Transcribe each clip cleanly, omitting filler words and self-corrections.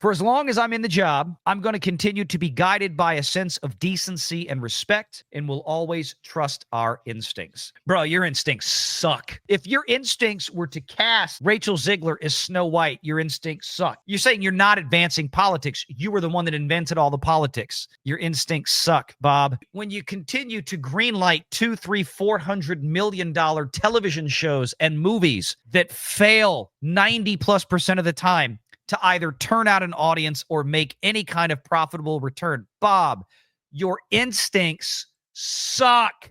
For as long as I'm in the job, I'm going to continue to be guided by a sense of decency and respect and will always trust our instincts. Bro, your instincts suck. If your instincts were to cast Rachel Ziegler as Snow White, your instincts suck. You're saying you're not advancing politics. You were the one that invented all the politics. Your instincts suck, Bob. When you continue to greenlight $200, $300, $400 million television shows and movies that fail 90+% of the time to either turn out an audience or make any kind of profitable return. Bob, your instincts suck.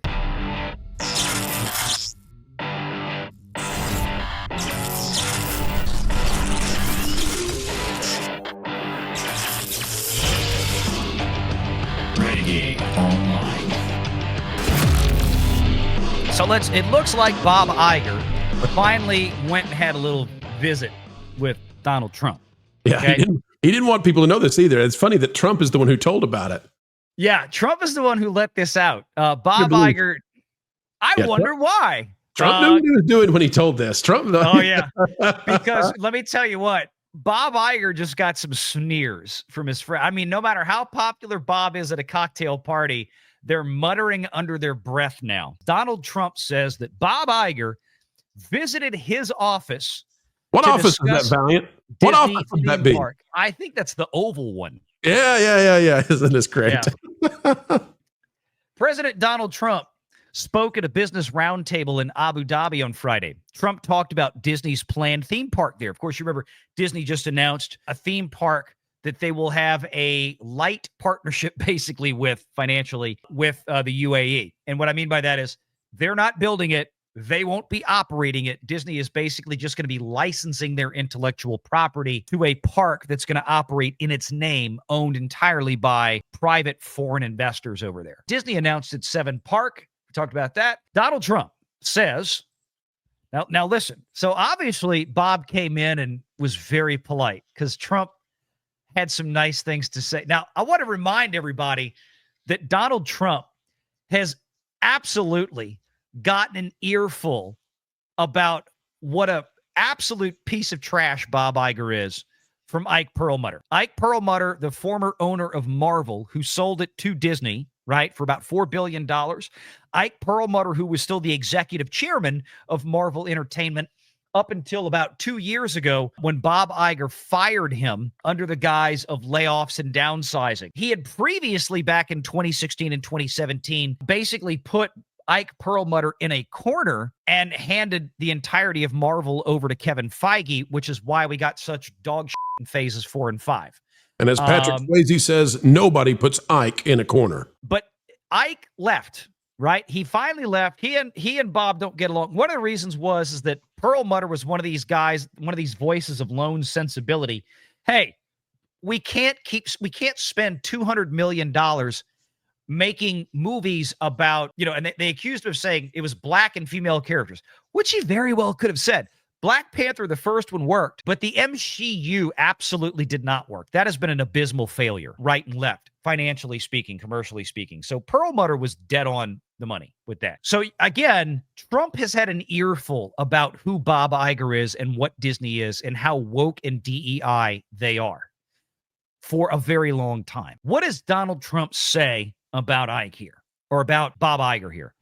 Renegade Online. So it looks like Bob Iger finally went and had a little visit with Donald Trump. Yeah, okay? he didn't want people to know this either. It's funny that Trump is the one who told about it. Yeah, Trump is the one who let this out. Bob Iger, I wonder why. Trump knew what he was doing when he told this. Trump. Oh, yeah. Because let me tell you what, Bob Iger just got some sneers from his friend. I mean, no matter how popular Bob is at a cocktail party, they're muttering under their breath now. Donald Trump says that Bob Iger visited his office. What office is that, Valiant? What office would that be? Park. I think that's the Oval one. Yeah. Isn't this great? Yeah. President Donald Trump spoke at a business roundtable in Abu Dhabi on Friday. Trump talked about Disney's planned theme park there. Of course, you remember Disney just announced a theme park that they will have a light partnership basically with financially with the UAE. And what I mean by that is they're not building it. They won't be operating it. Disney is basically just going to be licensing their intellectual property to a park that's going to operate in its name, owned entirely by private foreign investors over there. Disney announced its 7 park. We talked about that. Donald Trump says, now listen. So obviously Bob came in and was very polite because Trump had some nice things to say. Now, I want to remind everybody that Donald Trump has absolutely gotten an earful about what a absolute piece of trash Bob Iger is from Ike Perlmutter. Ike Perlmutter, the former owner of Marvel, who sold it to Disney, right, for about $4 billion. Ike Perlmutter, who was still the executive chairman of Marvel Entertainment up until about 2 years ago when Bob Iger fired him under the guise of layoffs and downsizing. He had previously, back in 2016 and 2017, basically put Ike Perlmutter in a corner and handed the entirety of Marvel over to Kevin Feige, which is why we got such dog shit in phases 4 and 5. And as Patrick Swayze says, nobody puts Ike in a corner. But Ike left, right? He finally left. He and Bob don't get along. One of the reasons is that Perlmutter was one of these guys, one of these voices of lone sensibility. Hey, we can't spend $200 million making movies about, and they accused him of saying it was black and female characters, which he very well could have said. Black Panther, the first one, worked, but the MCU absolutely did not work. That has been an abysmal failure, right and left, financially speaking, commercially speaking. So Perlmutter was dead on the money with that. So again, Trump has had an earful about who Bob Iger is and what Disney is and how woke and DEI they are for a very long time. What does Donald Trump say about Ike here, or about Bob Iger here?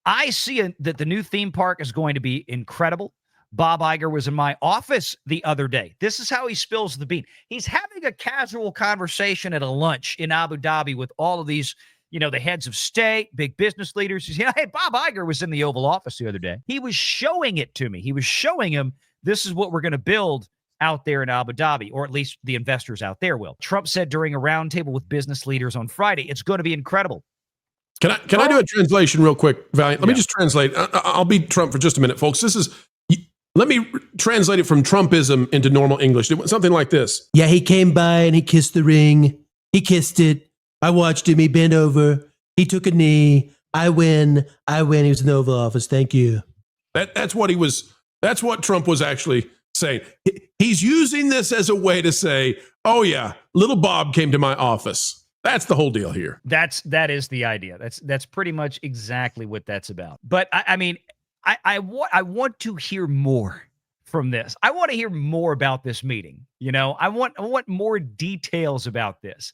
I see that the new theme park is going to be incredible. Bob Iger was in my office the other day. This is how he spills the bean. He's having a casual conversation at a lunch in Abu Dhabi with all of these, the heads of state, big business leaders. He's, hey, Bob Iger was in the Oval Office the other day. He was showing it to me. He was showing him, this is what we're going to build out there in Abu Dhabi, or at least the investors out there will. Trump said during a roundtable with business leaders on Friday, it's going to be incredible. Can I do a translation real quick, Valiant? Let me just translate. I'll be Trump for just a minute, folks. Let me translate it from Trumpism into normal English. Something like this. Yeah, he came by and he kissed the ring. He kissed it. I watched him. He bent over. He took a knee. I win. He was in the Oval Office. Thank you. That's what Trump was actually saying. He's using this as a way to say, oh yeah, little Bob came to my office. That's the whole deal here. That is the idea. That's pretty much exactly what that's about. But I want to hear more from this. I want to hear more about this meeting. I want more details about this.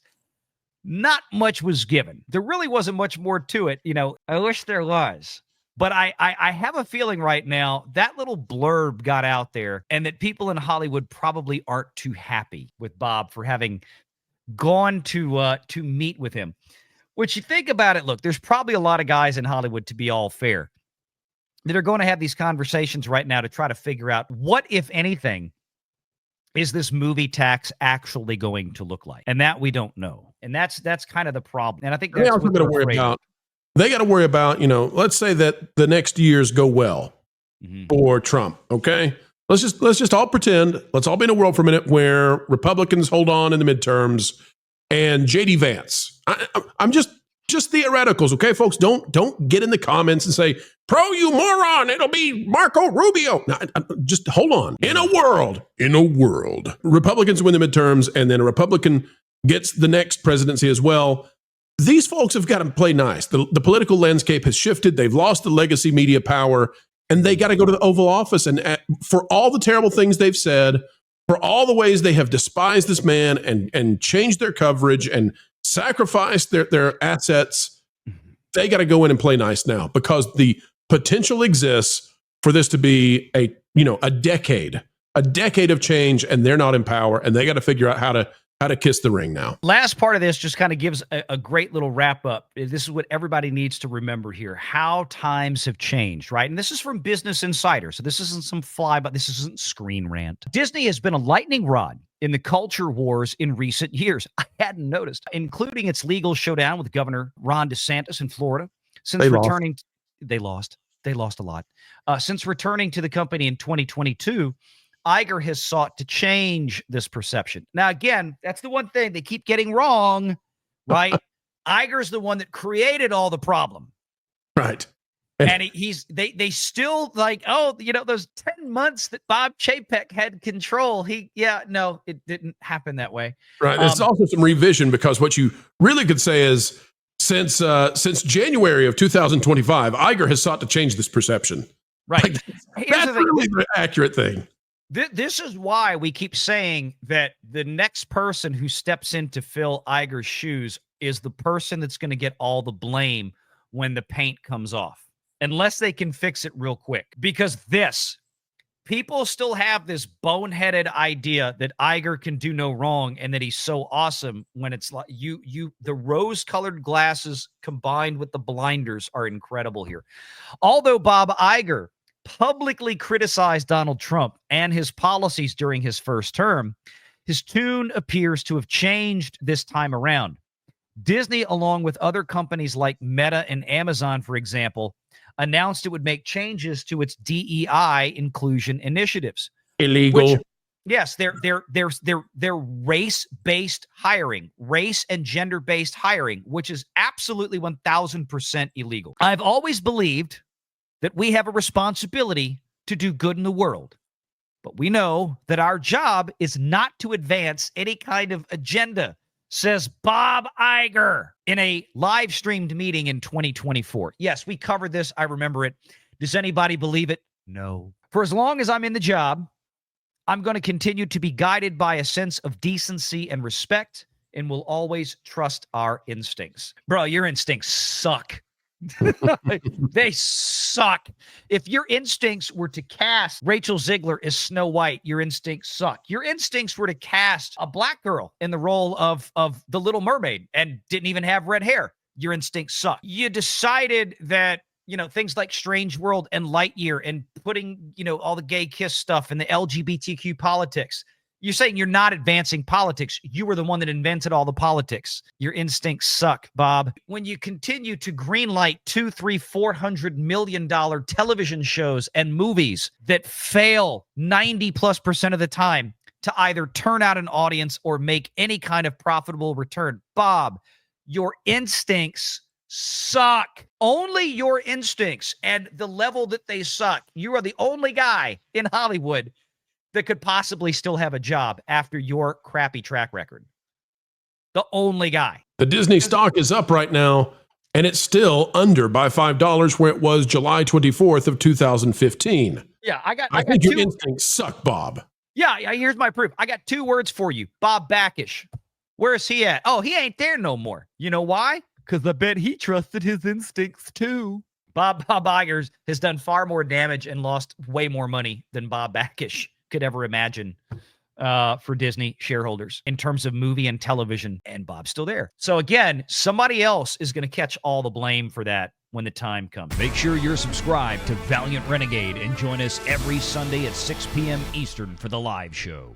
Not much was given. There really wasn't much more to it. I wish there was. But I have a feeling right now that little blurb got out there, and that people in Hollywood probably aren't too happy with Bob for having gone to meet with him. Which, you think about it, look, there's probably a lot of guys in Hollywood, to be all fair, that are going to have these conversations right now to try to figure out what, if anything, is this movie tax actually going to look like? And that we don't know. And that's kind of the problem. And I think that's also what got to they're worry afraid about. They got to worry about, let's say that the next years go well for Trump. Okay. Let's just all pretend, let's all be in a world for a minute where Republicans hold on in the midterms and JD Vance. I'm just theoreticals. Okay, folks, don't get in the comments and say, pro you moron, it'll be Marco Rubio. No, just hold on. In a world, Republicans win the midterms and then a Republican gets the next presidency as well. These folks have got to play nice. The political landscape has shifted. They've lost the legacy media power, and they got to go to the Oval Office. And for all the terrible things they've said, for all the ways they have despised this man and changed their coverage and sacrificed their assets, they got to go in and play nice now, because the potential exists for this to be a decade of change, and they're not in power, and they got to figure out how to kiss the ring now. Last part of this just kind of gives a great little wrap up. This is what everybody needs to remember here, how times have changed, right? And this is from Business Insider. So this isn't some but this isn't Screen Rant. Disney has been a lightning rod in the culture wars in recent years. I hadn't noticed, including its legal showdown with Governor Ron DeSantis in Florida. Since returning, they lost a lot. Since returning to the company in 2022, Iger has sought to change this perception. Now, again, that's the one thing they keep getting wrong, right? Iger's the one that created all the problem. Right. And they still like, those 10 months that Bob Chapek had control, it didn't happen that way. Right. There's also some revision, because what you really could say is since January of 2025, Iger has sought to change this perception. Right. That's really the accurate thing. This is why we keep saying that the next person who steps in to fill Iger's shoes is the person that's going to get all the blame when the paint comes off, unless they can fix it real quick. Because people still have this boneheaded idea that Iger can do no wrong and that he's so awesome, when it's like the rose-colored glasses combined with the blinders are incredible here. Although Bob Iger publicly criticized Donald Trump and his policies during his first term, his tune appears to have changed this time around. Disney, along with other companies like Meta and Amazon, for example, announced it would make changes to its DEI inclusion initiatives. Illegal. Yes, they're race-based hiring, race and gender-based hiring, which is absolutely 1,000% illegal. I've always believed that we have a responsibility to do good in the world. But we know that our job is not to advance any kind of agenda, says Bob Iger in a live streamed meeting in 2024. Yes, we covered this. I remember it. Does anybody believe it? No. For as long as I'm in the job, I'm going to continue to be guided by a sense of decency and respect, and will always trust our instincts. Bro, your instincts suck. They suck. If your instincts were to cast Rachel Ziegler as Snow White, your instincts suck. Your instincts were to cast a black girl in the role of the Little Mermaid and didn't even have red hair, your instincts suck. You decided that, things like Strange World and Lightyear and putting, all the gay kiss stuff and the LGBTQ politics. You're saying you're not advancing politics. You were the one that invented all the politics. Your instincts suck, Bob. When you continue to greenlight $200, $300, $400 million television shows and movies that fail 90+% of the time to either turn out an audience or make any kind of profitable return, Bob, your instincts suck. Only your instincts, and the level that they suck. You are the only guy in Hollywood that could possibly still have a job after your crappy track record. The only guy. The Disney stock is up right now And it's still under by $5 where it was July 24th of 2015. Yeah, I got think your two. instincts suck, Bob. Yeah, here's my proof. I got 2 words for you. Bob Backish. Where is he at? Oh, he ain't there no more. You know why? Because I bet he trusted his instincts too. Bob Iger has done far more damage and lost way more money than Bob Backish could ever imagine for Disney shareholders in terms of movie and television. And Bob's still there. So again, somebody else is going to catch all the blame for that when the time comes. Make sure you're subscribed to Valiant Renegade and join us every Sunday at 6 p.m. Eastern for the live show.